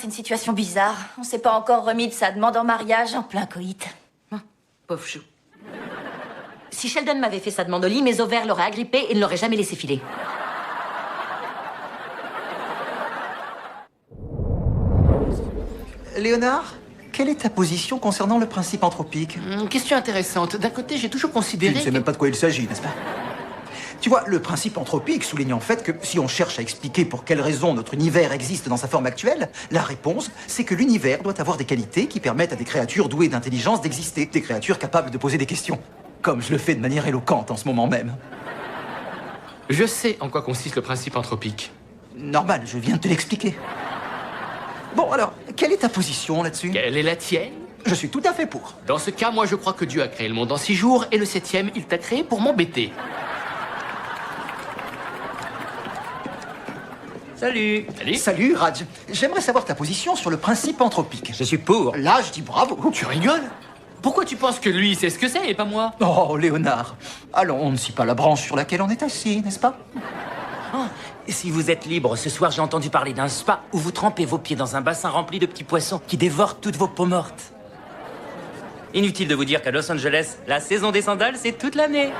c'est une situation bizarre. On s'est pas encore remis de sa demande en mariage en plein coït. Pauvre chou. Si Sheldon m'avait fait sa demande au lit, mes ovaires l'auraient agrippé et ne l'auraient jamais laissé filer. Léonard, quelle est ta position concernant le principe anthropique? Question intéressante. D'un côté, j'ai toujours Tu considéré... ne sais même pas de quoi il s'agit, n'est-ce pas? Tu vois, le principe anthropique souligne en fait que si on cherche à expliquer pour quelles raisons notre univers existe dans sa forme actuelle, la réponse, c'est que l'univers doit avoir des qualités qui permettent à des créatures douées d'intelligence d'exister, des créatures capables de poser des questions. Comme je le fais de manière éloquente en ce moment même. Je sais en quoi consiste le principe anthropique. Normal, je viens de te l'expliquer. Bon, alors, quelle est ta position là-dessus? Quelle est la tienne? Je suis tout à fait pour. Dans ce cas, moi, je crois que Dieu a créé le monde en 6 jours, et le 7e, il t'a créé pour m'embêter. Salut. Allez. Salut, Raj. J'aimerais savoir ta position sur le principe anthropique. Je suis pour. Là, je dis bravo. Tu rigoles? Pourquoi tu penses que lui, sait ce que c'est et pas moi? Oh, Léonard. Allons, on ne scie pas la branche sur laquelle on est assis, n'est-ce pas? Si vous êtes libre, ce soir j'ai entendu parler d'un spa où vous trempez vos pieds dans un bassin rempli de petits poissons qui dévorent toutes vos peaux mortes. Inutile de vous dire qu'à Los Angeles, la saison des sandales, c'est toute l'année.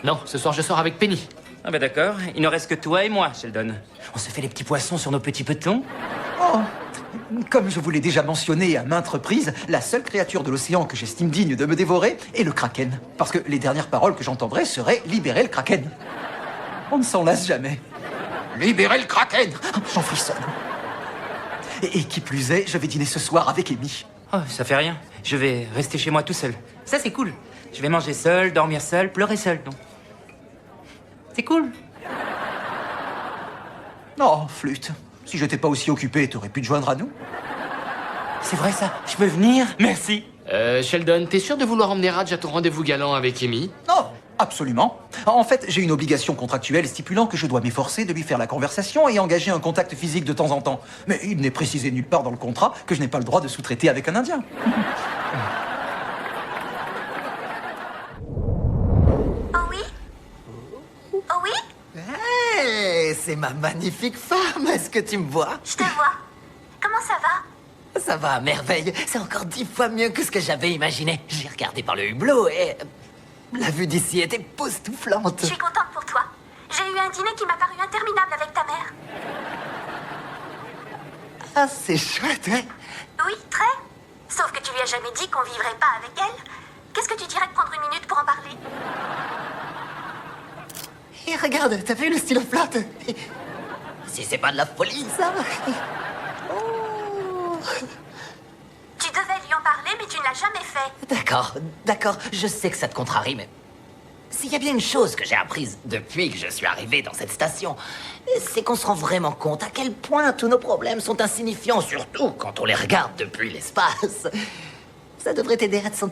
Non, ce soir, je sors avec Penny. Ah bah d'accord, il ne reste que toi et moi, Sheldon. On se fait les petits poissons sur nos petits petons. Oh, comme je vous l'ai déjà mentionné à maintes reprises, la seule créature de l'océan que j'estime digne de me dévorer est le kraken. Parce que les dernières paroles que j'entendrai seraient « libérer le kraken ». On ne s'en lasse jamais. Libérer le kraken! J'en frissonne. Et qui plus est, je vais dîner ce soir avec Amy. Oh, ça fait rien. Je vais rester chez moi tout seul. Ça, c'est cool. Je vais manger seul, dormir seul, pleurer seul, non. C'est cool. Oh, flûte. Si j'étais pas aussi occupé, t'aurais pu te joindre à nous? C'est vrai, ça. Je peux venir? Merci. Sheldon, t'es sûr de vouloir emmener Raj à ton rendez-vous galant avec Amy? Non, absolument. En fait, j'ai une obligation contractuelle stipulant que je dois m'efforcer de lui faire la conversation et engager un contact physique de temps en temps. Mais il n'est précisé nulle part dans le contrat que je n'ai pas le droit de sous-traiter avec un Indien. Oh oui? Oh oui? Hey, c'est ma magnifique femme. Est-ce que tu me vois? Je te vois. Comment ça va? Ça va à merveille. C'est encore 10 fois mieux que ce que j'avais imaginé. J'ai regardé par le hublot et... la vue d'ici est époustouflante. Je suis contente pour toi. J'ai eu un dîner qui m'a paru interminable avec ta mère. Ah, c'est chouette, hein? Oui, très. Sauf que tu lui as jamais dit qu'on vivrait pas avec elle. Qu'est-ce que tu dirais de prendre une minute pour en parler? Et regarde, t'as vu le stylo flotte? Si c'est pas de la folie, ça? Oh. Tu devais lui en parler, mais tu ne l'as jamais fait. D'accord, je sais que ça te contrarie, mais... s'il y a bien une chose que j'ai apprise depuis que je suis arrivé dans cette station, c'est qu'on se rend vraiment compte à quel point tous nos problèmes sont insignifiants, surtout quand on les regarde depuis l'espace. Ça devrait t'aider à te sentir